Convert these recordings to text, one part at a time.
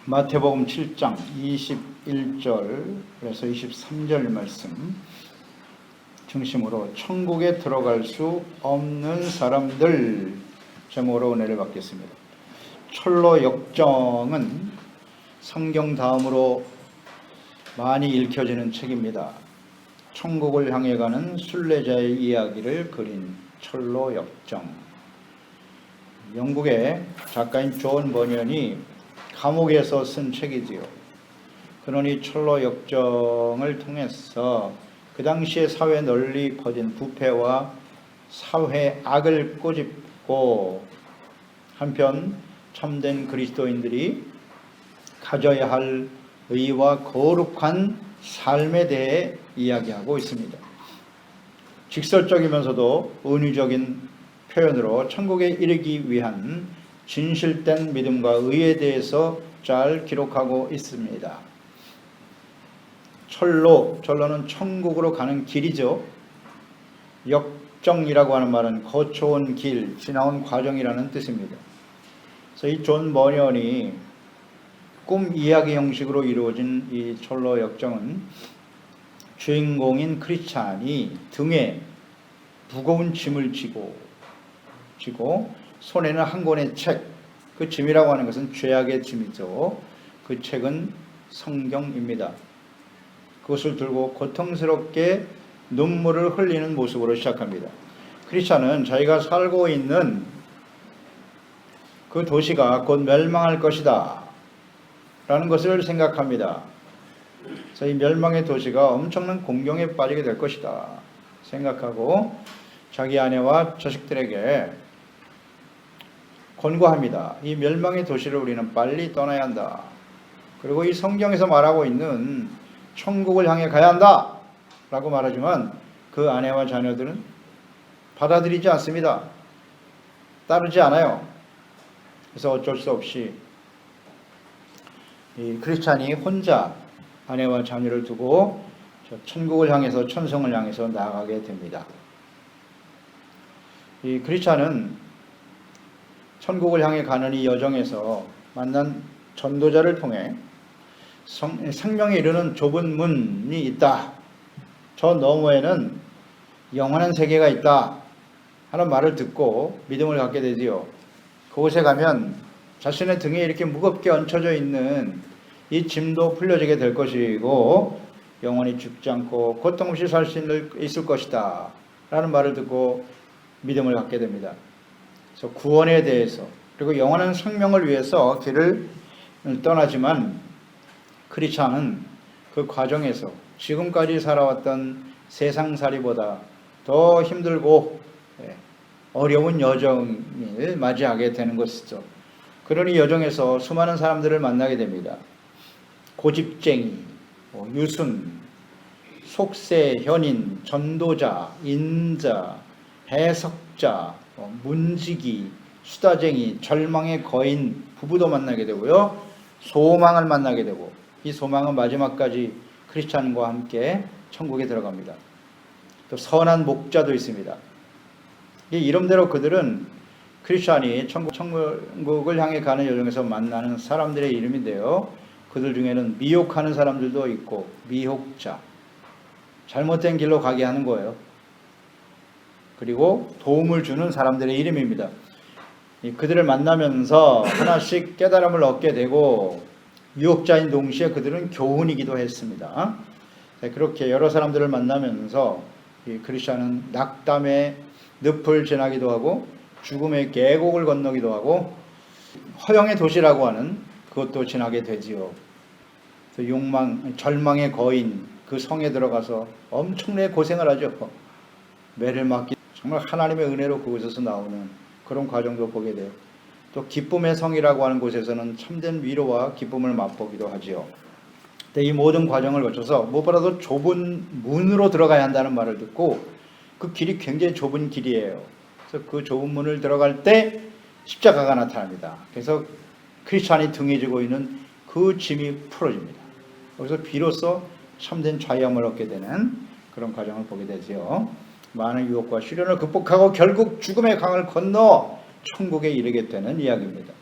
마태복음 7장 21절에서 23절 말씀 중심으로 천국에 들어갈 수 없는 사람들 제목으로 은혜를 받겠습니다. 철로 역정은 성경 다음으로 많이 읽혀지는 책입니다. 천국을 향해 가는 순례자의 이야기를 그린 철로 역정. 영국의 작가인 존 버년이 감옥에서 쓴 책이지요. 그러니 철로 역정을 통해서 그 당시에 사회에 널리 퍼진 부패와 사회 악을 꼬집고 한편 참된 그리스도인들이 가져야 할 의와 거룩한 삶에 대해 이야기하고 있습니다. 직설적이면서도 은유적인 표현으로 천국에 이르기 위한 진실된 믿음과 의에 대해서 잘 기록하고 있습니다. 철로는 천국으로 가는 길이죠. 역정이라고 하는 말은 거쳐온 길, 지나온 과정이라는 뜻입니다. 그래서 이 존 버년이 꿈 이야기 형식으로 이루어진 이 철로 역정은 주인공인 크리스찬이 등에 무거운 짐을 지고 손에는 한 권의 책, 그 짐이라고 하는 것은 죄악의 짐이죠. 그 책은 성경입니다. 그것을 들고 고통스럽게 눈물을 흘리는 모습으로 시작합니다. 크리스찬은 자기가 살고 있는 그 도시가 곧 멸망할 것이다 라는 것을 생각합니다. 그래서 이 멸망의 도시가 엄청난 공경에 빠지게 될 것이다 생각하고 자기 아내와 자식들에게 권고합니다. 이 멸망의 도시를 우리는 빨리 떠나야 한다. 그리고 이 성경에서 말하고 있는 천국을 향해 가야 한다 라고 말하지만 그 아내와 자녀들은 받아들이지 않습니다. 따르지 않아요. 그래서 어쩔 수 없이 이 크리스찬이 혼자 아내와 자녀를 두고 천국을 향해서 천성을 향해서 나아가게 됩니다. 이 크리스찬은 천국을 향해 가는 이 여정에서 만난 전도자를 통해 생명에 이르는 좁은 문이 있다. 저 너머에는 영원한 세계가 있다. 하는 말을 듣고 믿음을 갖게 되지요. 그곳에 가면 자신의 등에 이렇게 무겁게 얹혀져 있는 이 짐도 풀려지게 될 것이고 영원히 죽지 않고 고통 없이 살 수 있을 것이다. 라는 말을 듣고 믿음을 갖게 됩니다. 그래서 구원에 대해서 그리고 영원한 생명을 위해서 길을 떠나지만 크리스찬은 그 과정에서 지금까지 살아왔던 세상살이보다 더 힘들고 어려운 여정을 맞이하게 되는 것이죠. 그러니 여정에서 수많은 사람들을 만나게 됩니다. 고집쟁이, 유순, 속세, 현인, 전도자, 인자, 해석자, 문지기, 수다쟁이, 절망의 거인 부부도 만나게 되고요. 소망을 만나게 되고 이 소망은 마지막까지 크리스찬과 함께 천국에 들어갑니다. 또 선한 목자도 있습니다. 이 이름대로 그들은 크리스찬이 천국을 향해 가는 여정에서 만나는 사람들의 이름인데요. 그들 중에는 미혹하는 사람들도 있고 미혹자, 잘못된 길로 가게 하는 거예요. 그리고 도움을 주는 사람들의 이름입니다. 그들을 만나면서 하나씩 깨달음을 얻게 되고 유혹자인 동시에 그들은 교훈이기도 했습니다. 그렇게 여러 사람들을 만나면서 크리스찬은 낙담의 늪을 지나기도 하고 죽음의 계곡을 건너기도 하고 허영의 도시라고 하는 그것도 지나게 되지요. 절망의 거인 그 성에 들어가서 엄청나게 고생을 하죠. 매를 맞기 정말 하나님의 은혜로 그곳에서 나오는 그런 과정도 보게 돼요. 또 기쁨의 성이라고 하는 곳에서는 참된 위로와 기쁨을 맛보기도 하지요. 근데 이 모든 과정을 거쳐서 무엇보다도 좁은 문으로 들어가야 한다는 말을 듣고 그 길이 굉장히 좁은 길이에요. 그래서 그 좁은 문을 들어갈 때 십자가가 나타납니다. 그래서 크리스찬이 등에 지고 있는 그 짐이 풀어집니다. 거기서 비로소 참된 자유함을 얻게 되는 그런 과정을 보게 되지요. 많은 유혹과 시련을 극복하고 결국 죽음의 강을 건너 천국에 이르게 되는 이야기입니다.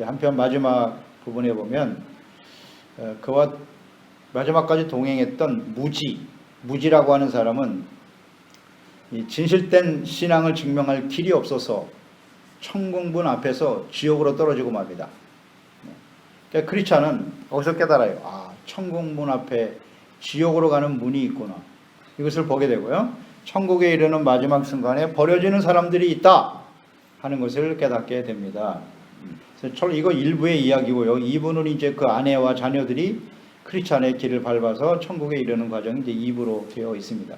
한편 마지막 부분에 보면 그와 마지막까지 동행했던 무지라고 하는 사람은 이 진실된 신앙을 증명할 길이 없어서 천국문 앞에서 지옥으로 떨어지고 맙니다. 그러니까 크리스찬은 거기서 깨달아요. 아, 천국문 앞에 지옥으로 가는 문이 있구나. 이것을 보게 되고요. 천국에 이르는 마지막 순간에 버려지는 사람들이 있다 하는 것을 깨닫게 됩니다. 그래서 이거 일부의 이야기고요. 2부는 이제 그 아내와 자녀들이 크리스찬의 길을 밟아서 천국에 이르는 과정이 이제 2부로 되어 있습니다.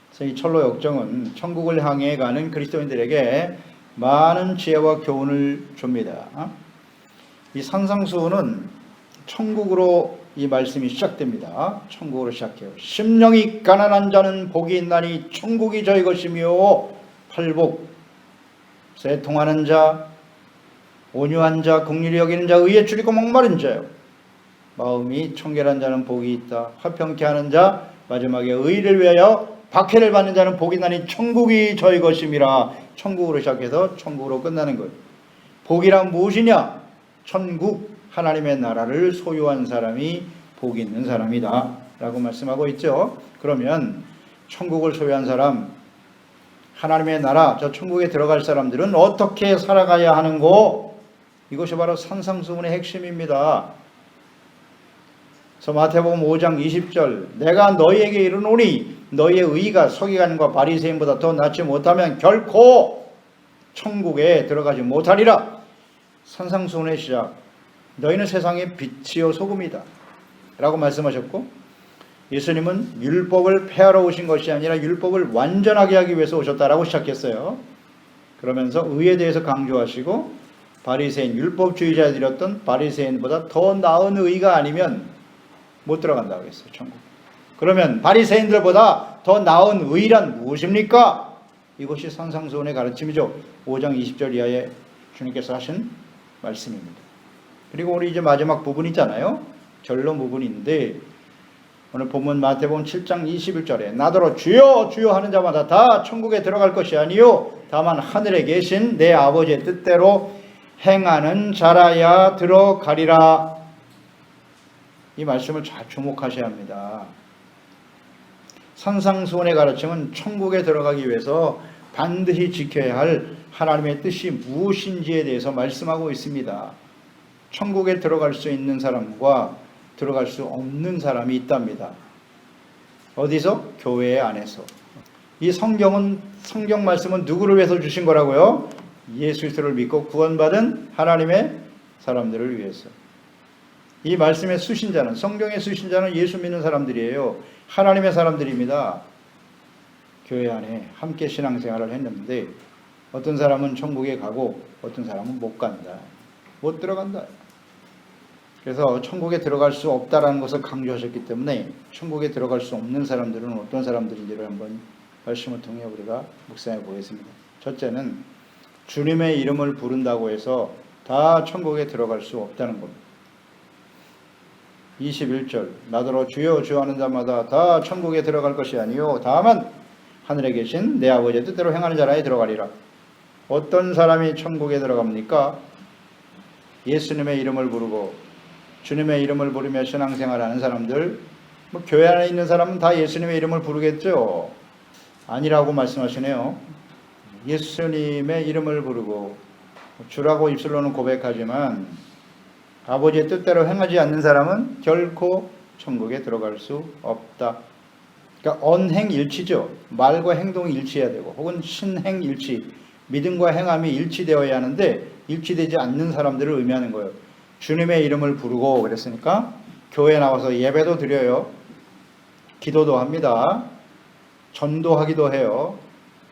그래서 이 철로 역정은 천국을 향해 가는 그리스도인들에게 많은 지혜와 교훈을 줍니다. 이 산상수훈은 천국으로 이 말씀이 시작됩니다. 천국으로 시작해요. 심령이 가난한 자는 복이 있나니 천국이 저희 것이며 팔복, 세통하는 자, 온유한 자, 긍휼히 여기는 자, 의에 줄이고 목마른 자요. 마음이 청결한 자는 복이 있다. 화평케 하는 자, 마지막에 의를 위하여 박해를 받는 자는 복이 있나니 천국이 저희 것임이라. 천국으로 시작해서 천국으로 끝나는 것. 복이란 무엇이냐? 천국, 하나님의 나라를 소유한 사람이 복이 있는 사람이다 라고 말씀하고 있죠. 그러면 천국을 소유한 사람, 하나님의 나라, 저 천국에 들어갈 사람들은 어떻게 살아가야 하는고? 이것이 바로 산상수훈의 핵심입니다. 그래서 마태복음 5장 20절, 내가 너희에게 이르노니 너희의 의가 서기관과 바리새인보다 더 낫지 못하면 결코 천국에 들어가지 못하리라. 산상수훈의 시작, 너희는 세상의 빛이요 소금이다 라고 말씀하셨고, 예수님은 율법을 폐하러 오신 것이 아니라 율법을 완전하게 하기 위해서 오셨다라고 시작했어요. 그러면서 의에 대해서 강조하시고, 바리새인, 율법주의자들이었던 바리새인보다 더 나은 의가 아니면 못 들어간다고 했어요, 천국. 그러면 바리새인들보다 더 나은 의란 무엇입니까? 이것이 산상수훈의 가르침이죠. 5장 20절 이하에 주님께서 하신 말씀입니다. 그리고 우리 이제 마지막 부분이잖아요. 결론 부분인데, 오늘 본문 마태복음 7장 21절에 나더러 주여 주여 하는 자마다 다 천국에 들어갈 것이 아니요 다만 하늘에 계신 내 아버지의 뜻대로 행하는 자라야 들어가리라. 이 말씀을 잘 주목하셔야 합니다. 산상수훈의 가르침은 천국에 들어가기 위해서 반드시 지켜야 할 하나님의 뜻이 무엇인지에 대해서 말씀하고 있습니다. 천국에 들어갈 수 있는 사람과 들어갈 수 없는 사람이 있답니다. 어디서? 교회 안에서. 이 성경 말씀은 누구를 위해서 주신 거라고요? 예수 그리스도를 믿고 구원받은 하나님의 사람들을 위해서. 이 말씀의 수신자는, 성경의 수신자는 예수 믿는 사람들이에요. 하나님의 사람들입니다. 교회 안에 함께 신앙생활을 했는데 어떤 사람은 천국에 가고 어떤 사람은 못 간다. 못 들어간다. 그래서 천국에 들어갈 수 없다라는 것을 강조하셨기 때문에 천국에 들어갈 수 없는 사람들은 어떤 사람들인지를 한번 말씀을 통해 우리가 묵상해 보겠습니다. 첫째는 주님의 이름을 부른다고 해서 다 천국에 들어갈 수 없다는 겁니다. 21절, 나더러 주여 주여 하는 자마다 다 천국에 들어갈 것이 아니요 다만 하늘에 계신 내 아버지의 뜻대로 행하는 자라에 들어가리라. 어떤 사람이 천국에 들어갑니까? 예수님의 이름을 부르고 주님의 이름을 부르며 신앙생활하는 사람들, 교회 안에 있는 사람은 다 예수님의 이름을 부르겠죠? 아니라고 말씀하시네요. 예수님의 이름을 부르고 주라고 입술로는 고백하지만 아버지의 뜻대로 행하지 않는 사람은 결코 천국에 들어갈 수 없다. 그러니까 언행일치죠. 말과 행동이 일치해야 되고 혹은 신행일치, 믿음과 행함이 일치되어야 하는데 일치되지 않는 사람들을 의미하는 거예요. 주님의 이름을 부르고 그랬으니까 교회에 나와서 예배도 드려요. 기도도 합니다. 전도하기도 해요.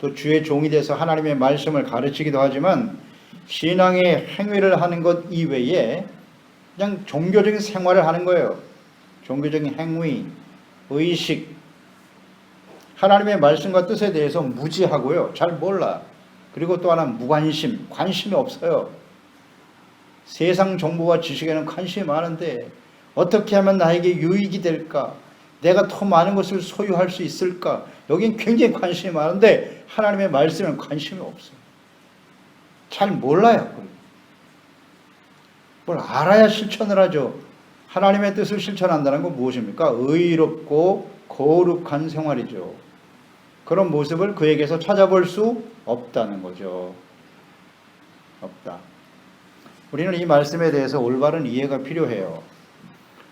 또 주의 종이 돼서 하나님의 말씀을 가르치기도 하지만 신앙의 행위를 하는 것 이외에 그냥 종교적인 생활을 하는 거예요. 종교적인 행위, 의식, 하나님의 말씀과 뜻에 대해서 무지하고요. 잘 몰라. 그리고 또 하나 무관심, 관심이 없어요. 세상 정보와 지식에는 관심이 많은데 어떻게 하면 나에게 유익이 될까? 내가 더 많은 것을 소유할 수 있을까? 여긴 굉장히 관심이 많은데 하나님의 말씀에는 관심이 없어요. 잘 몰라요. 뭘 알아야 실천을 하죠. 하나님의 뜻을 실천한다는 건 무엇입니까? 의롭고 거룩한 생활이죠. 그런 모습을 그에게서 찾아볼 수 없다는 거죠. 없다. 우리는 이 말씀에 대해서 올바른 이해가 필요해요.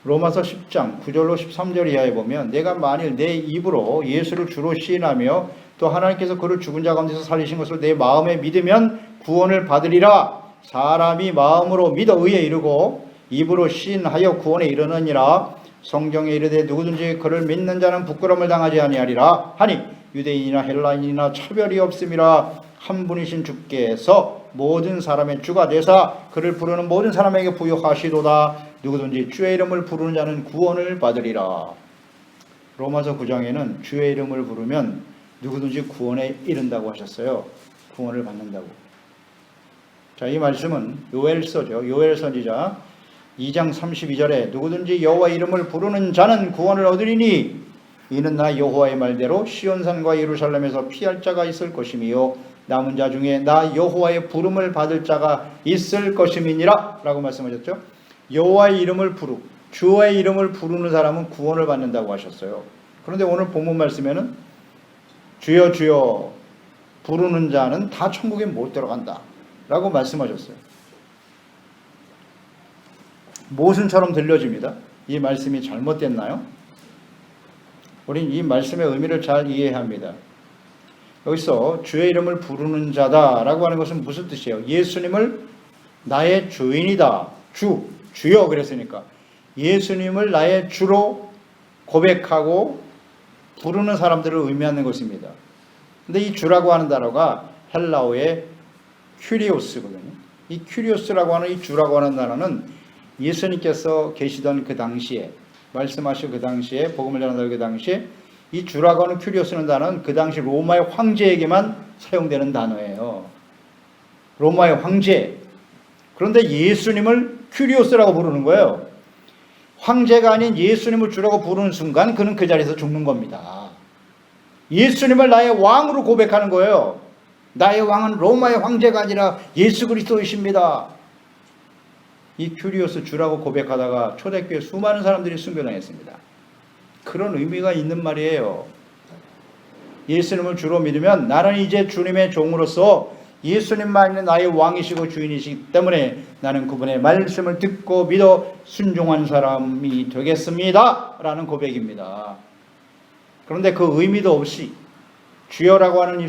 로마서 10장 9절로 13절 이하에 보면 내가 만일 내 입으로 예수를 주로 시인하며 또 하나님께서 그를 죽은 자 가운데서 살리신 것을 내 마음에 믿으면 구원을 받으리라. 사람이 마음으로 믿어 의에 이르고 입으로 시인하여 구원에 이르느니라. 성경에 이르되 누구든지 그를 믿는 자는 부끄러움을 당하지 아니하리라 하니 유대인이나 헬라인이나 차별이 없음이라. 한 분이신 주께서 모든 사람의 주가 되사 그를 부르는 모든 사람에게 부여하시도다. 누구든지 주의 이름을 부르는 자는 구원을 받으리라. 로마서 9장에는 주의 이름을 부르면 누구든지 구원에 이른다고 하셨어요. 구원을 받는다고. 자, 이 말씀은 요엘서죠. 요엘 선지자 2장 32절에 누구든지 여호와 이름을 부르는 자는 구원을 얻으리니 이는 나 여호와의 말대로 시온산과 예루살렘에서 피할 자가 있을 것이며 남은 자 중에 나 여호와의 부름을 받을 자가 있을 것임이니라 라고 말씀하셨죠. 여호와의 이름을 주의 이름을 부르는 사람은 구원을 받는다고 하셨어요. 그런데 오늘 본문 말씀에는 주여 주여 부르는 자는 다 천국에 못 들어간다 라고 말씀하셨어요. 모순처럼 들려집니다. 이 말씀이 잘못됐나요? 우린 이 말씀의 의미를 잘 이해해야 합니다. 여기서 주의 이름을 부르는 자다라고 하는 것은 무슨 뜻이에요? 예수님을 나의 주인이다. 주여 그랬으니까 예수님을 나의 주로 고백하고 부르는 사람들을 의미하는 것입니다. 근데 이 주라고 하는 단어가 헬라어의 큐리오스거든요. 이 큐리오스라고 하는 이 주라고 하는 단어는 예수님께서 계시던 그 당시에 말씀하신 그 당시에 복음을 전하던 그 당시에 이 주라고 하는 큐리오스는 단어는 그 당시 로마의 황제에게만 사용되는 단어예요. 로마의 황제. 그런데 예수님을 큐리오스라고 부르는 거예요. 황제가 아닌 예수님을 주라고 부르는 순간 그는 그 자리에서 죽는 겁니다. 예수님을 나의 왕으로 고백하는 거예요. 나의 왕은 로마의 황제가 아니라 예수 그리스도이십니다. 이 큐리오스 주라고 고백하다가 초대교회 수많은 사람들이 순교당했습니다. 그런 의미가 있는 말이에요. 예수님을 주로 믿으면 나는 이제 주님의 종으로서 예수님만이 나의 왕이시고 주인이시기 때문에 나는 그분의 말씀을 듣고 믿어 순종한 사람이 되겠습니다 라는 고백입니다. 그런데 그 의미도 없이 주여라고 하는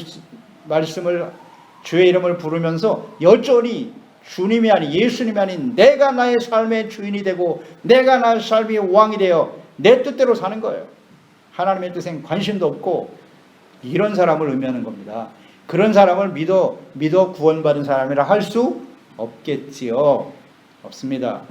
말씀을 주의 이름을 부르면서 여전히 주님이 아닌 예수님이 아닌 내가 나의 삶의 주인이 되고 내가 나의 삶의 왕이 되어 내 뜻대로 사는 거예요. 하나님의 뜻엔 관심도 없고 이런 사람을 의미하는 겁니다. 그런 사람을 믿어 구원받은 사람이라 할 수 없겠지요. 없습니다.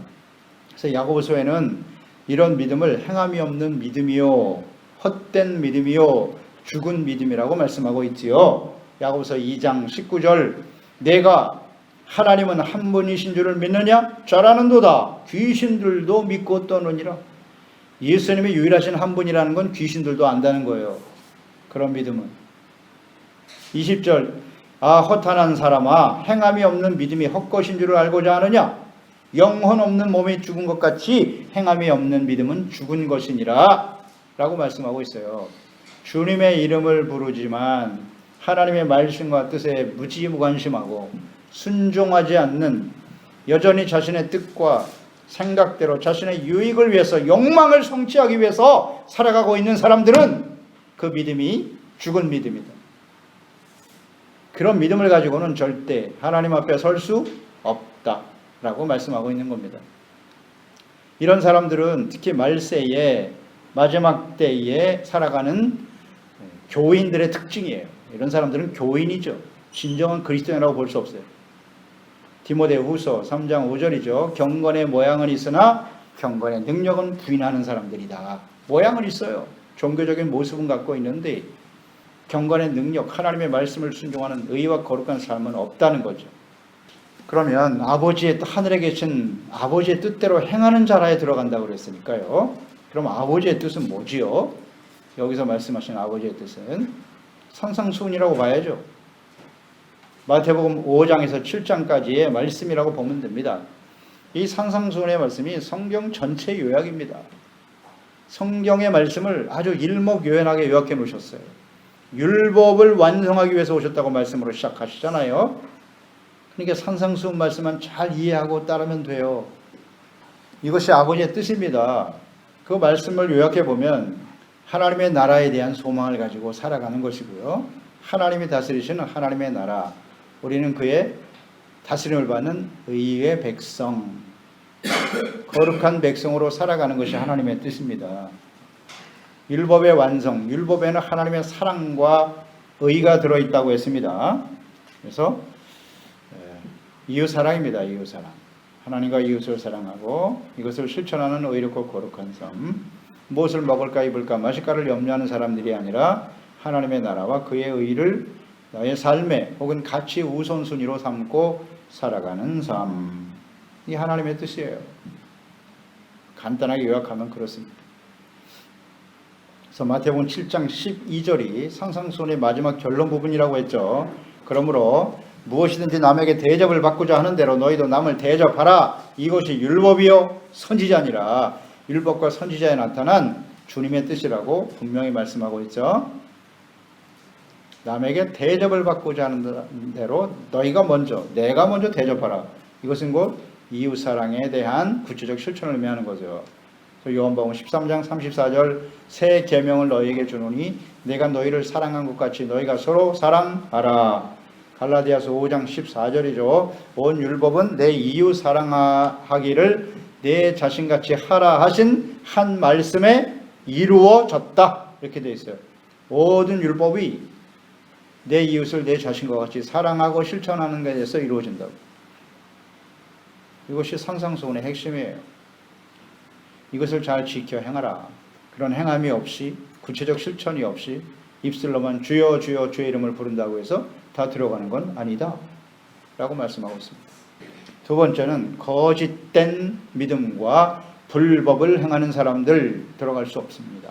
그래서 야고보서에는 이런 믿음을 행함이 없는 믿음이요 헛된 믿음이요 죽은 믿음이라고 말씀하고 있지요. 야고보서 2장 19절 내가 하나님은 한 분이신 줄을 믿느냐? 잘하는도다. 귀신들도 믿고 떠느니라. 예수님이 유일하신 한 분이라는 건 귀신들도 안다는 거예요. 그런 믿음은. 20절 허탄한 사람아 행함이 없는 믿음이 헛것인 줄을 알고자 하느냐? 영혼 없는 몸이 죽은 것 같이 행함이 없는 믿음은 죽은 것이니라 라고 말씀하고 있어요. 주님의 이름을 부르지만 하나님의 말씀과 뜻에 무지무관심하고 순종하지 않는 여전히 자신의 뜻과 생각대로 자신의 유익을 위해서 욕망을 성취하기 위해서 살아가고 있는 사람들은 그 믿음이 죽은 믿음이다. 그런 믿음을 가지고는 절대 하나님 앞에 설 수 없다라고 말씀하고 있는 겁니다. 이런 사람들은 특히 말세에 마지막 때에 살아가는 교인들의 특징이에요. 이런 사람들은 교인이죠. 진정한 그리스도인이라고 볼 수 없어요. 디모데후서 3장 5절이죠. 경건의 모양은 있으나 경건의 능력은 부인하는 사람들이다. 모양은 있어요. 종교적인 모습은 갖고 있는데 경건의 능력, 하나님의 말씀을 순종하는 의와 거룩한 삶은 없다는 거죠. 그러면 하늘에 계신 아버지의 뜻대로 행하는 자라에 들어간다고 그랬으니까요. 그럼 아버지의 뜻은 뭐지요? 여기서 말씀하신 아버지의 뜻은 산상수훈이라고 봐야죠. 마태복음 5장에서 7장까지의 말씀이라고 보면 됩니다. 이 산상수훈의 말씀이 성경 전체 요약입니다. 성경의 말씀을 아주 일목요연하게 요약해 놓으셨어요. 율법을 완성하기 위해서 오셨다고 말씀으로 시작하시잖아요. 그러니까 산상수훈 말씀만 잘 이해하고 따르면 돼요. 이것이 아버지의 뜻입니다. 그 말씀을 요약해 보면 하나님의 나라에 대한 소망을 가지고 살아가는 것이고요. 하나님이 다스리시는 하나님의 나라, 우리는 그의 다스림을 받는 의의 백성, 거룩한 백성으로 살아가는 것이 하나님의 뜻입니다. 율법의 완성, 율법에는 하나님의 사랑과 의가 들어있다고 했습니다. 그래서 이웃사랑입니다. 이웃사랑. 하나님과 이웃을 사랑하고 이것을 실천하는 의롭고 거룩한 삶, 무엇을 먹을까 입을까 마실까를 염려하는 사람들이 아니라 하나님의 나라와 그의 의를 나의 삶에 혹은 가치 우선순위로 삼고 살아가는 삶, 이 하나님의 뜻이에요. 간단하게 요약하면 그렇습니다. 그래서 마태복음 7장 12절이 산상수훈의 마지막 결론 부분이라고 했죠. 그러므로 무엇이든지 남에게 대접을 받고자 하는 대로 너희도 남을 대접하라. 이것이 율법이요 선지자니라. 율법과 선지자에 나타난 주님의 뜻이라고 분명히 말씀하고 있죠. 남에게 대접을 받고자 하는 대로 너희가 먼저, 내가 먼저 대접하라. 이것은 곧 이웃사랑에 대한 구체적 실천을 의미하는 거죠. 요한복음 13장 34절 새 계명을 너희에게 주노니 내가 너희를 사랑한 것 같이 너희가 서로 사랑하라. 갈라디아서 5장 14절이죠. 온 율법은 내 이웃 사랑하기를 내 자신같이 하라 하신 한 말씀에 이루어졌다. 이렇게 되어 있어요. 모든 율법이 내 이웃을 내 자신과 같이 사랑하고 실천하는 것에 대해서 이루어진다고. 이것이 산상수훈의 핵심이에요. 이것을 잘 지켜 행하라. 그런 행함이 없이, 구체적 실천이 없이 입술로만 주여 주여 주의 이름을 부른다고 해서 다 들어가는 건 아니다 라고 말씀하고 있습니다. 두 번째는 거짓된 믿음과 불법을 행하는 사람들 들어갈 수 없습니다.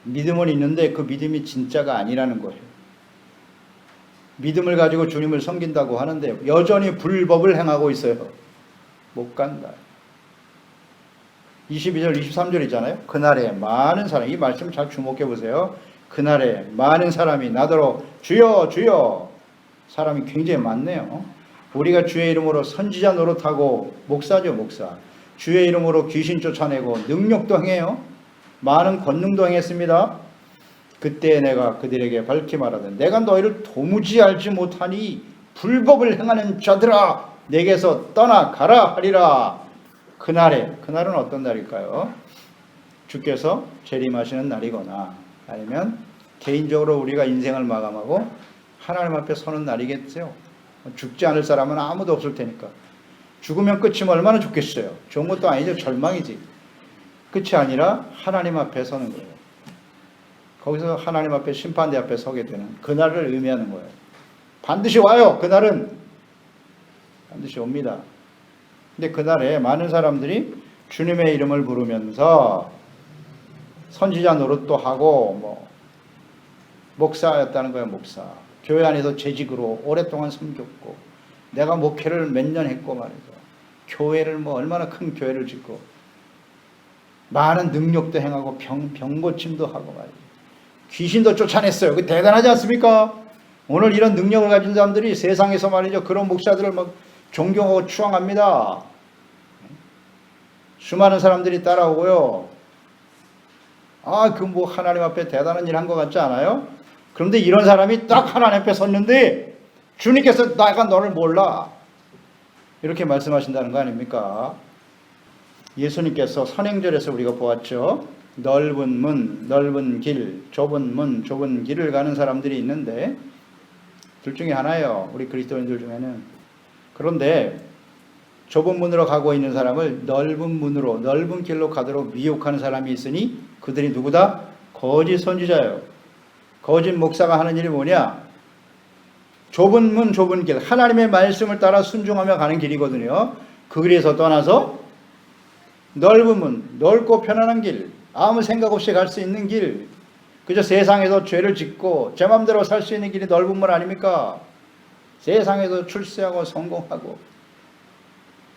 믿음은 있는데 그 믿음이 진짜가 아니라는 거예요. 믿음을 가지고 주님을 섬긴다고 하는데 여전히 불법을 행하고 있어요. 못 간다. 22절 23절이잖아요. 그날에 많은 사람, 이 말씀 잘 주목해 보세요. 그날에 많은 사람이 나더러 주여 주여, 사람이 굉장히 많네요. 우리가 주의 이름으로 선지자 노릇하고, 목사죠 목사, 주의 이름으로 귀신 쫓아내고 능력도 행해요. 많은 권능도 행했습니다. 그때 내가 그들에게 밝히 말하되 내가 너희를 도무지 알지 못하니 불법을 행하는 자들아 내게서 떠나가라 하리라. 그날은 어떤 날일까요? 주께서 재림하시는 날이거나 아니면 개인적으로 우리가 인생을 마감하고 하나님 앞에 서는 날이겠죠. 죽지 않을 사람은 아무도 없을 테니까. 죽으면 끝이면 얼마나 좋겠어요. 좋은 것도 아니죠. 절망이지. 끝이 아니라 하나님 앞에 서는 거예요. 거기서 하나님 앞에, 심판대 앞에 서게 되는 그날을 의미하는 거예요. 반드시 와요. 그날은 반드시 옵니다. 근데 그날에 많은 사람들이 주님의 이름을 부르면서 선지자 노릇도 하고 목사였다는 거예요. 목사. 교회 안에서 재직으로 오랫동안 섬겼고 내가 목회를 몇 년 했고 말이죠. 교회를 얼마나 큰 교회를 짓고 많은 능력도 행하고 병 고침도 하고 말이죠. 귀신도 쫓아냈어요. 그 대단하지 않습니까? 오늘 이런 능력을 가진 사람들이 세상에서 말이죠. 그런 목사들을 존경하고 추앙합니다. 수많은 사람들이 따라오고요. 하나님 앞에 대단한 일 한 것 같지 않아요? 그런데 이런 사람이 딱 하나님 앞에 섰는데 주님께서 내가 너를 몰라 이렇게 말씀하신다는 거 아닙니까? 예수님께서 선행절에서 우리가 보았죠. 넓은 문, 넓은 길, 좁은 문, 좁은 길을 가는 사람들이 있는데 둘 중에 하나예요. 우리 그리스도인들 중에는. 그런데 좁은 문으로 가고 있는 사람을 넓은 문으로, 넓은 길로 가도록 미혹하는 사람이 있으니 그들이 누구다? 거짓 선지자예요. 거짓 목사가 하는 일이 뭐냐? 좁은 문, 좁은 길, 하나님의 말씀을 따라 순종하며 가는 길이거든요. 그 길에서 떠나서 넓은 문, 넓고 편안한 길, 아무 생각 없이 갈 수 있는 길, 그저 세상에서 죄를 짓고 제 마음대로 살 수 있는 길이 넓은 문 아닙니까? 세상에서 출세하고 성공하고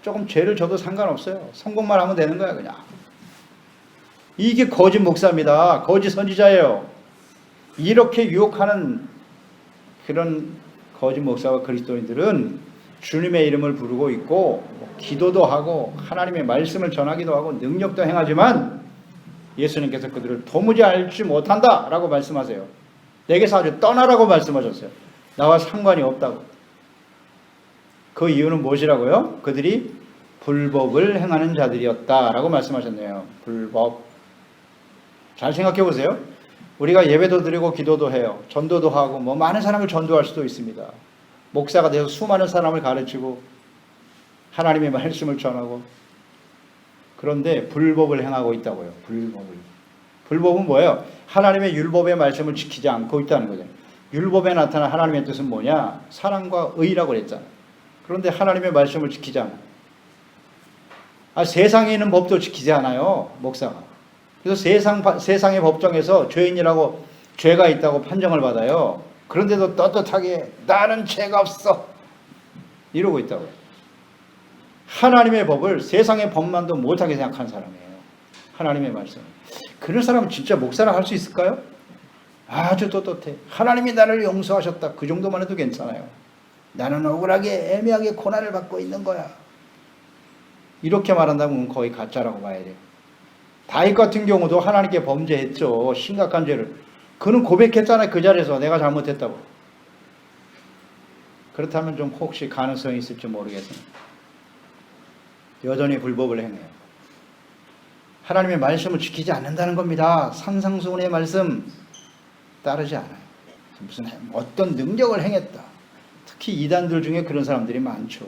조금 죄를 져도 상관없어요. 성공만 하면 되는 거야 그냥. 이게 거짓 목사입니다. 거짓 선지자예요. 이렇게 유혹하는 그런 거짓 목사와 그리스도인들은 주님의 이름을 부르고 있고 기도도 하고 하나님의 말씀을 전하기도 하고 능력도 행하지만 예수님께서 그들을 도무지 알지 못한다 라고 말씀하세요. 내게서 아주 떠나라고 말씀하셨어요. 나와 상관이 없다고. 그 이유는 무엇이라고요? 그들이 불법을 행하는 자들이었다 라고 말씀하셨네요. 불법. 잘 생각해 보세요. 우리가 예배도 드리고 기도도 해요. 전도도 하고 많은 사람을 전도할 수도 있습니다. 목사가 돼서 수많은 사람을 가르치고 하나님의 말씀을 전하고, 그런데 불법을 행하고 있다고요. 불법은 뭐예요? 하나님의 율법의 말씀을 지키지 않고 있다는 거죠. 율법에 나타난 하나님의 뜻은 뭐냐? 사랑과 의라고 그랬잖아요. 그런데 하나님의 말씀을 지키지 않아요. 세상에 있는 법도 지키지 않아요, 목사가. 그래서 세상의 법정에서 죄인이라고 죄가 있다고 판정을 받아요. 그런데도 떳떳하게 나는 죄가 없어 이러고 있다고요. 하나님의 법을 세상의 법만도 못하게 생각하는 사람이에요. 하나님의 말씀. 그런 사람은 진짜 목사라 할 수 있을까요? 아주 떳떳해. 하나님이 나를 용서하셨다. 그 정도만 해도 괜찮아요. 나는 억울하게 애매하게 고난을 받고 있는 거야. 이렇게 말한다면 거의 가짜라고 봐야 돼요. 다윗 같은 경우도 하나님께 범죄했죠. 심각한 죄를. 그는 고백했잖아요. 그 자리에서 내가 잘못했다고. 그렇다면 좀 혹시 가능성이 있을지 모르겠습니다. 여전히 불법을 행해요. 하나님의 말씀을 지키지 않는다는 겁니다. 산상수훈의 말씀 따르지 않아요. 무슨 어떤 능력을 행했다. 특히 이단들 중에 그런 사람들이 많죠.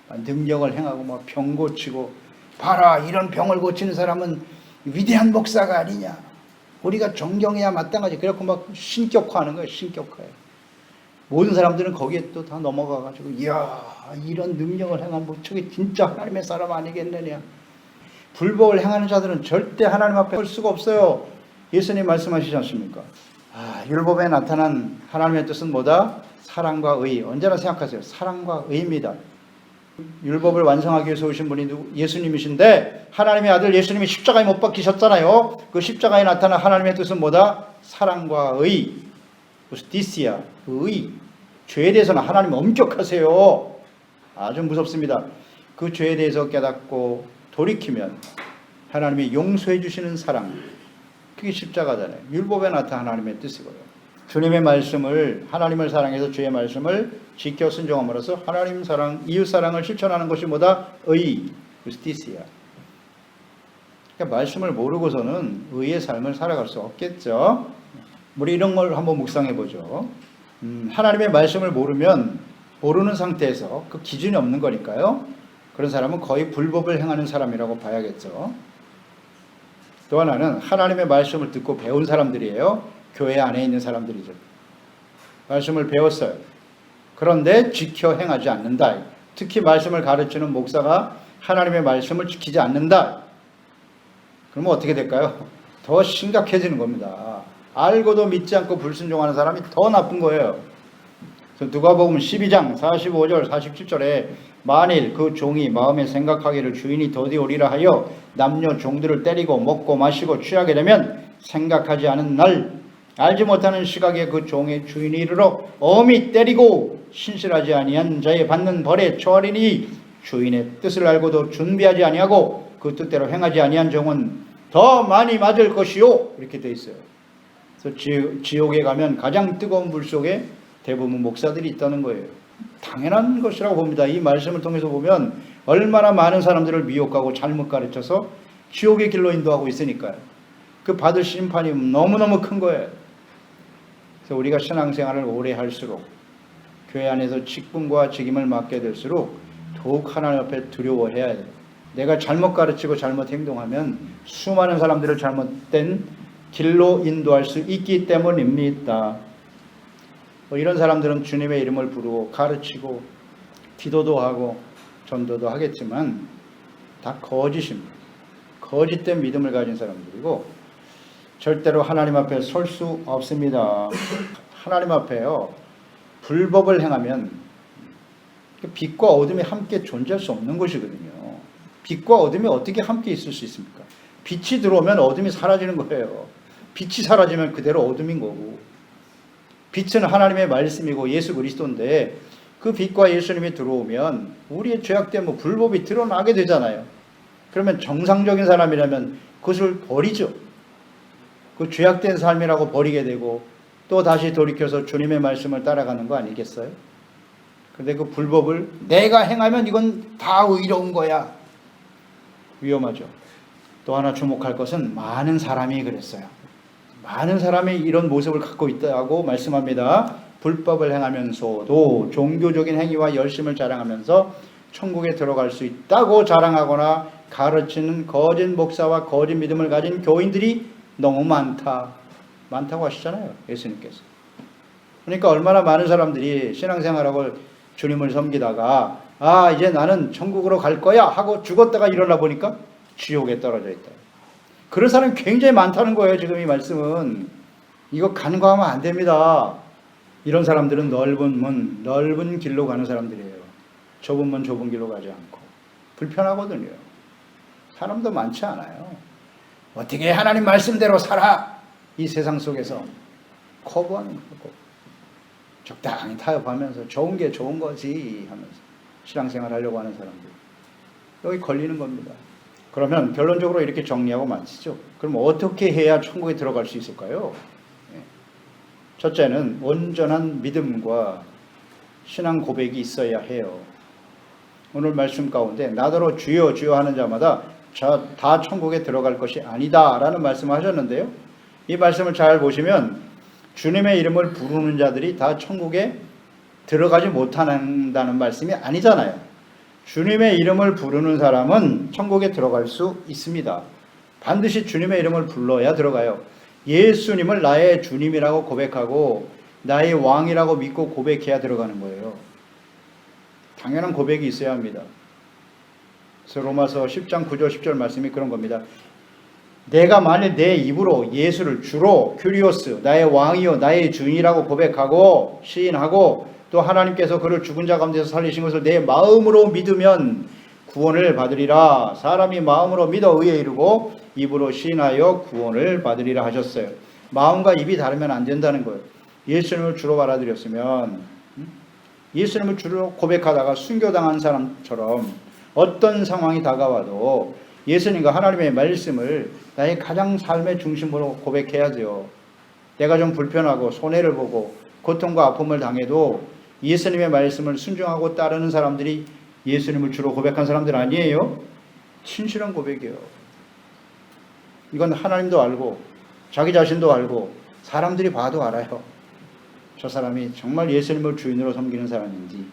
능력을 행하고 병 고치고, 봐라 이런 병을 고치는 사람은 위대한 목사가 아니냐, 우리가 존경해야 마땅하지. 그래갖고 신격화하는 거예요. 신격화예요. 모든 사람들은 거기에 또 다 넘어가가지고 이야 이런 능력을 행한 저게 진짜 하나님의 사람 아니겠느냐. 불법을 행하는 자들은 절대 하나님 앞에 설 수가 없어요. 예수님 말씀하시지 않습니까? 율법에 나타난 하나님의 뜻은 뭐다? 사랑과 의. 언제나 생각하세요. 사랑과 의입니다. 율법을 완성하기 위해서 오신 분이 예수님이신데, 하나님의 아들 예수님이 십자가에 못 박히셨잖아요. 그 십자가에 나타난 하나님의 뜻은 뭐다? 사랑과 의. 디시아, 의. 죄에 대해서는 하나님 엄격하세요. 아주 무섭습니다. 그 죄에 대해서 깨닫고 돌이키면 하나님이 용서해 주시는 사랑, 그게 십자가잖아요. 율법에 나타난 하나님의 뜻이고요. 주님의 말씀을, 하나님을 사랑해서 주의 말씀을 지켜 순종함으로써 하나님 사랑, 이웃 사랑을 실천하는 것이 뭐다? 의, 주스티시아. 그러니까 말씀을 모르고서는 의의 삶을 살아갈 수 없겠죠. 우리 이런 걸 한번 묵상해 보죠. 하나님의 말씀을 모르는 상태에서 그 기준이 없는 거니까요. 그런 사람은 거의 불법을 행하는 사람이라고 봐야겠죠. 또 하나는 하나님의 말씀을 듣고 배운 사람들이에요. 교회 안에 있는 사람들이죠. 말씀을 배웠어요. 그런데 지켜 행하지 않는다. 특히 말씀을 가르치는 목사가 하나님의 말씀을 지키지 않는다. 그러면 어떻게 될까요? 더 심각해지는 겁니다. 알고도 믿지 않고 불순종하는 사람이 더 나쁜 거예요. 누가복음 12장 45절 47절에 만일 그 종이 마음에 생각하기를 주인이 더디 오리라 하여 남녀 종들을 때리고 먹고 마시고 취하게 되면 생각하지 않은 날 알지 못하는 시각에 그 종의 주인이 이르러 엄히 때리고 신실하지 아니한 자의 받는 벌에 처하리니 주인의 뜻을 알고도 준비하지 아니하고 그 뜻대로 행하지 아니한 종은 더 많이 맞을 것이요. 이렇게 돼 있어요. 그래서 지옥에 가면 가장 뜨거운 불 속에 대부분 목사들이 있다는 거예요. 당연한 것이라고 봅니다. 이 말씀을 통해서 보면 얼마나 많은 사람들을 미혹하고 잘못 가르쳐서 지옥의 길로 인도하고 있으니까요. 그 받을 심판이 너무너무 큰 거예요. 그래서 우리가 신앙생활을 오래 할수록 교회 안에서 직분과 직임을 맡게 될수록 더욱 하나님 앞에 두려워해야 돼요. 내가 잘못 가르치고 잘못 행동하면 수많은 사람들을 잘못된 길로 인도할 수 있기 때문입니다. 이런 사람들은 주님의 이름을 부르고 가르치고 기도도 하고 전도도 하겠지만 다 거짓입니다. 거짓된 믿음을 가진 사람들이고 절대로 하나님 앞에 설 수 없습니다. 하나님 앞에요, 불법을 행하면 빛과 어둠이 함께 존재할 수 없는 것이거든요. 빛과 어둠이 어떻게 함께 있을 수 있습니까? 빛이 들어오면 어둠이 사라지는 거예요. 빛이 사라지면 그대로 어둠인 거고, 빛은 하나님의 말씀이고 예수 그리스도인데 그 빛과 예수님이 들어오면 우리의 죄악된 불법이 드러나게 되잖아요. 그러면 정상적인 사람이라면 그것을 버리죠. 그 죄악된 삶이라고 버리게 되고 또 다시 돌이켜서 주님의 말씀을 따라가는 거 아니겠어요? 그런데 그 불법을 내가 행하면 이건 다 의로운 거야. 위험하죠. 또 하나 주목할 것은 많은 사람이 그랬어요. 많은 사람이 이런 모습을 갖고 있다고 말씀합니다. 불법을 행하면서도 종교적인 행위와 열심을 자랑하면서 천국에 들어갈 수 있다고 자랑하거나 가르치는 거짓 목사와 거짓 믿음을 가진 교인들이 너무 많다고 하시잖아요, 예수님께서. 그러니까 얼마나 많은 사람들이 신앙생활하고 주님을 섬기다가 이제 나는 천국으로 갈 거야 하고 죽었다가 일어나 보니까 지옥에 떨어져 있다. 그런 사람이 굉장히 많다는 거예요. 지금 이 말씀은. 이거 간과하면 안 됩니다. 이런 사람들은 넓은 문, 넓은 길로 가는 사람들이에요. 좁은 문, 좁은 길로 가지 않고. 불편하거든요. 사람도 많지 않아요. 어떻게 하나님 말씀대로 살아? 이 세상 속에서 거부하는 거고, 적당히 타협하면서 좋은 게 좋은 거지 하면서 신앙생활 하려고 하는 사람들. 여기 걸리는 겁니다. 그러면 결론적으로 이렇게 정리하고 마치죠. 그럼 어떻게 해야 천국에 들어갈 수 있을까요? 첫째는 온전한 믿음과 신앙 고백이 있어야 해요. 오늘 말씀 가운데 나더러 주여 주여 하는 자마다 다 천국에 들어갈 것이 아니다 라는 말씀을 하셨는데요. 이 말씀을 잘 보시면 주님의 이름을 부르는 자들이 다 천국에 들어가지 못한다는 말씀이 아니잖아요. 주님의 이름을 부르는 사람은 천국에 들어갈 수 있습니다. 반드시 주님의 이름을 불러야 들어가요. 예수님을 나의 주님이라고 고백하고 나의 왕이라고 믿고 고백해야 들어가는 거예요. 당연한 고백이 있어야 합니다. 그래서 로마서 10장 9절 10절 말씀이 그런 겁니다. 내가 만일 내 입으로 예수를 주로 큐리오스 나의 왕이요 나의 주인이라고 고백하고 시인하고 또 하나님께서 그를 죽은 자 가운데서 살리신 것을 내 마음으로 믿으면 구원을 받으리라. 사람이 마음으로 믿어 의에 이르고 입으로 시인하여 구원을 받으리라 하셨어요. 마음과 입이 다르면 안 된다는 거예요. 예수님을 주로 받아들였으면 예수님을 주로 고백하다가 순교당한 사람처럼 어떤 상황이 다가와도 예수님과 하나님의 말씀을 나의 가장 삶의 중심으로 고백해야죠. 내가 좀 불편하고 손해를 보고 고통과 아픔을 당해도 예수님의 말씀을 순종하고 따르는 사람들이 예수님을 주로 고백한 사람들 아니에요? 진실한 고백이에요. 이건 하나님도 알고 자기 자신도 알고 사람들이 봐도 알아요. 저 사람이 정말 예수님을 주인으로 섬기는 사람인지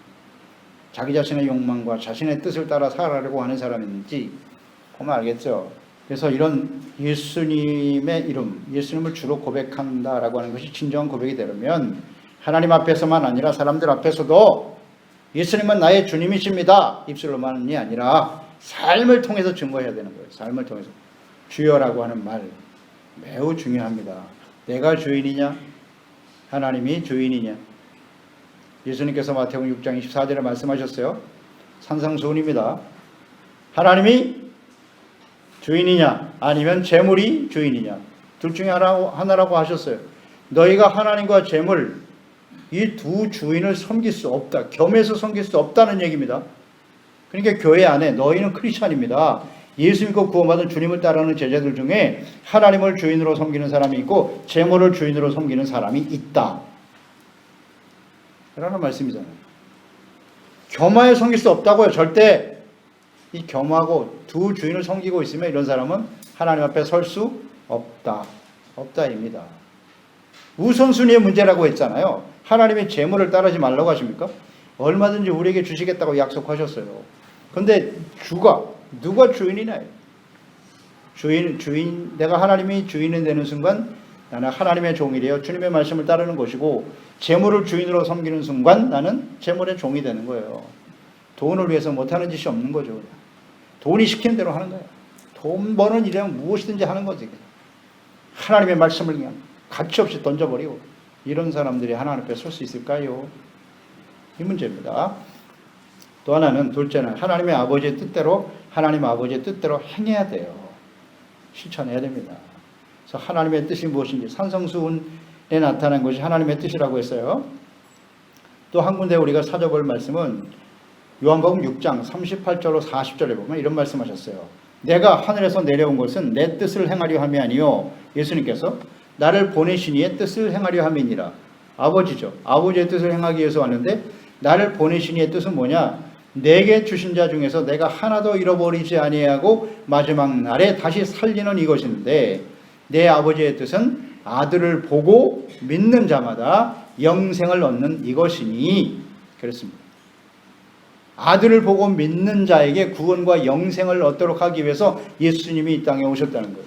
자기 자신의 욕망과 자신의 뜻을 따라 살아가려고 하는 사람인지 보면 알겠죠. 그래서 이런 예수님의 이름, 예수님을 주로 고백한다라고 하는 것이 진정한 고백이 되려면 하나님 앞에서만 아니라 사람들 앞에서도 예수님은 나의 주님이십니다. 입술로만이 아니라 삶을 통해서 증거해야 되는 거예요. 삶을 통해서. 주여라고 하는 말 매우 중요합니다. 내가 주인이냐? 하나님이 주인이냐? 예수님께서 마태복음 6장 24절에 말씀하셨어요. 산상수훈입니다. 하나님이 주인이냐 아니면 재물이 주인이냐 둘 중에 하나라고 하셨어요. 너희가 하나님과 재물 이 두 주인을 섬길 수 없다. 겸해서 섬길 수 없다는 얘기입니다. 그러니까 교회 안에 너희는 크리스찬입니다. 예수 믿고 구원받은 주님을 따르는 제자들 중에 하나님을 주인으로 섬기는 사람이 있고 재물을 주인으로 섬기는 사람이 있다 라는 말씀이잖아요. 겸하여 섬길 수 없다고요. 절대. 이 겸하고 두 주인을 섬기고 있으면 이런 사람은 하나님 앞에 설 수 없다입니다. 우선순위의 문제라고 했잖아요. 하나님의 재물을 따르지 말라고 하십니까? 얼마든지 우리에게 주시겠다고 약속하셨어요. 그런데 누가 주인이냐? 주인, 내가 하나님이 주인이 되는 순간 나는 하나님의 종이 되어 주님의 말씀을 따르는 것이고 재물을 주인으로 섬기는 순간 나는 재물의 종이 되는 거예요. 돈을 위해서 못하는 짓이 없는 거죠. 돈이 시키는 대로 하는 거예요. 돈 버는 일이면 무엇이든지 하는 거지. 하나님의 말씀을 그냥 가치없이 던져버리고 이런 사람들이 하나님 앞에 설 수 있을까요? 이 문제입니다. 또 하나는 둘째는 하나님의 아버지의 뜻대로 하나님 아버지의 뜻대로 행해야 돼요. 실천해야 됩니다. 그래서 하나님의 뜻이 무엇인지 산성수훈에 나타난 것이 하나님의 뜻이라고 했어요. 또 한 군데 우리가 찾아볼 말씀은 요한복음 6장 38절로 40절에 보면 이런 말씀하셨어요. 내가 하늘에서 내려온 것은 내 뜻을 행하려 함이 아니요 예수님께서 나를 보내신 이의 뜻을 행하려 함이니라. 아버지죠. 아버지의 뜻을 행하기 위해서 왔는데 나를 보내신 이의 뜻은 뭐냐? 내게 주신 자 중에서 내가 하나도 잃어버리지 아니하고 마지막 날에 다시 살리는 이것인데 내 아버지의 뜻은 아들을 보고 믿는 자마다 영생을 얻는 이것이니 그렇습니다. 아들을 보고 믿는 자에게 구원과 영생을 얻도록 하기 위해서 예수님이 이 땅에 오셨다는 거예요.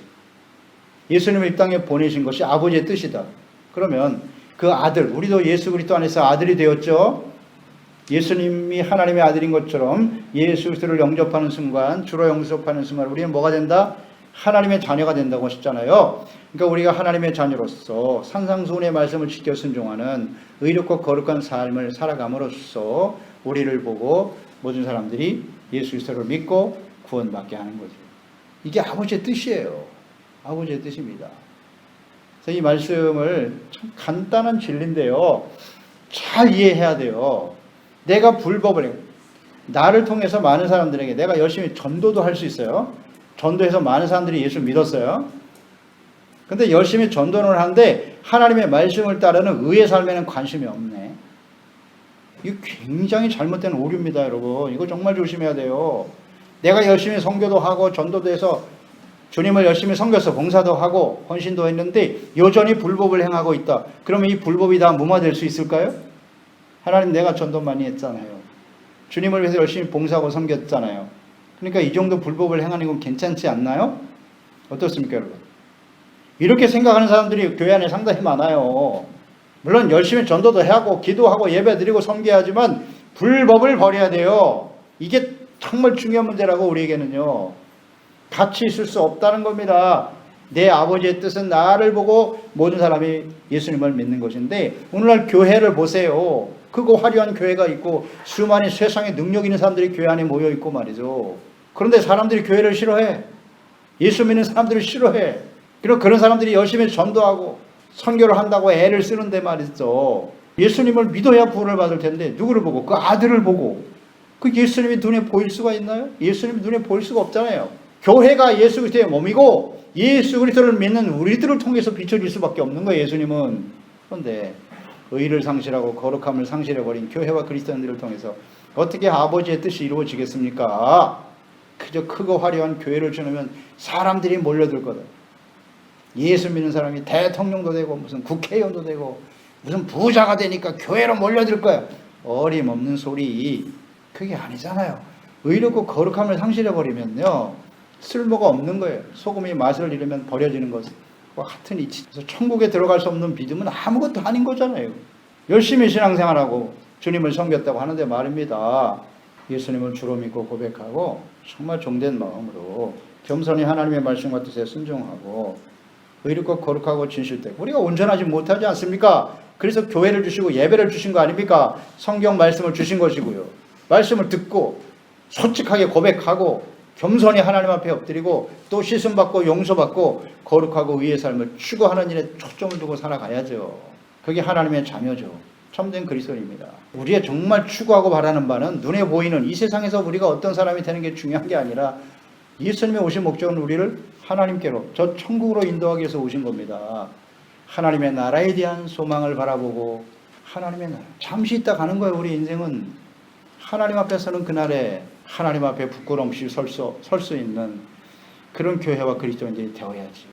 예수님을 이 땅에 보내신 것이 아버지의 뜻이다. 그러면 그 아들, 우리도 예수 그리스도 안에서 아들이 되었죠. 예수님이 하나님의 아들인 것처럼 예수 그리스도를 영접하는 순간, 주로 영접하는 순간 우리는 뭐가 된다? 하나님의 자녀가 된다고 하셨잖아요. 그러니까 우리가 하나님의 자녀로서 산상수훈의 말씀을 지켜 순종하는 의롭고 거룩한 삶을 살아감으로써 우리를 보고 모든 사람들이 예수 그리스도를 믿고 구원받게 하는 거죠. 이게 아버지의 뜻이에요. 아버지의 뜻입니다. 그래서 이 말씀을 참 간단한 진리인데요. 잘 이해해야 돼요. 내가 불법을 해. 나를 통해서 많은 사람들에게 내가 열심히 전도도 할 수 있어요. 전도해서 많은 사람들이 예수를 믿었어요. 근데 열심히 전도를 하는데 하나님의 말씀을 따르는 의의 삶에는 관심이 없네. 이거 굉장히 잘못된 오류입니다, 여러분. 이거 정말 조심해야 돼요. 내가 열심히 선교도 하고 전도도 해서 주님을 열심히 섬겨서 봉사도 하고 헌신도 했는데 여전히 불법을 행하고 있다. 그러면 이 불법이 다 무마될 수 있을까요? 하나님 내가 전도 많이 했잖아요. 주님을 위해서 열심히 봉사하고 섬겼잖아요. 그러니까 이 정도 불법을 행하는 건 괜찮지 않나요? 어떻습니까, 여러분? 이렇게 생각하는 사람들이 교회 안에 상당히 많아요. 물론 열심히 전도도 하고 기도하고 예배드리고 섬겨야지만 불법을 버려야 돼요. 이게 정말 중요한 문제라고 우리에게는요. 같이 있을 수 없다는 겁니다. 내 아버지의 뜻은 나를 보고 모든 사람이 예수님을 믿는 것인데 오늘날 교회를 보세요. 크고 화려한 교회가 있고 수많은 세상에 능력 있는 사람들이 교회 안에 모여 있고 말이죠. 그런데 사람들이 교회를 싫어해. 예수 믿는 사람들을 싫어해. 그런 사람들이 열심히 전도하고 선교를 한다고 애를 쓰는데 말이죠. 예수님을 믿어야 구원을 받을 텐데 누구를 보고? 그 아들을 보고. 그 예수님이 눈에 보일 수가 있나요? 예수님이 눈에 보일 수가 없잖아요. 교회가 예수 그리스도의 몸이고 예수 그리스도를 믿는 우리들을 통해서 비춰질 수밖에 없는 거예요. 예수님은. 그런데 의를 상실하고 거룩함을 상실해버린 교회와 그리스도인들을 통해서 어떻게 아버지의 뜻이 이루어지겠습니까? 그저 크고 화려한 교회를 주면 사람들이 몰려들 거다. 예수 믿는 사람이 대통령도 되고 무슨 국회의원도 되고 무슨 부자가 되니까 교회로 몰려들 거야. 어림없는 소리. 그게 아니잖아요. 의롭고 거룩함을 상실해버리면요 쓸모가 없는 거예요. 소금이 맛을 잃으면 버려지는 것과 같은 이치. 그래서 천국에 들어갈 수 없는 믿음은 아무것도 아닌 거잖아요. 열심히 신앙생활하고 주님을 섬겼다고 하는데 말입니다. 예수님을 주로 믿고 고백하고 정말 종된 마음으로 겸손히 하나님의 말씀과 뜻에 순종하고 의롭고 거룩하고 진실되고 우리가 온전하지 못하지 않습니까? 그래서 교회를 주시고 예배를 주신 거 아닙니까? 성경 말씀을 주신 것이고요. 말씀을 듣고 솔직하게 고백하고 겸손히 하나님 앞에 엎드리고 또 씻음받고 용서받고 거룩하고 의의 삶을 추구하는 일에 초점을 두고 살아가야죠. 그게 하나님의 자녀죠. 참된 그리스도인입니다. 우리의 정말 추구하고 바라는 바는 눈에 보이는 이 세상에서 우리가 어떤 사람이 되는 게 중요한 게 아니라 예수님의 오신 목적은 우리를 하나님께로 저 천국으로 인도하기 위해서 오신 겁니다. 하나님의 나라에 대한 소망을 바라보고 하나님의 나라 잠시 있다 가는 거예요. 우리 인생은 하나님 앞에서는 그날에 하나님 앞에 부끄럼 없이 설 수 있는 그런 교회와 그리스도인들이 되어야지.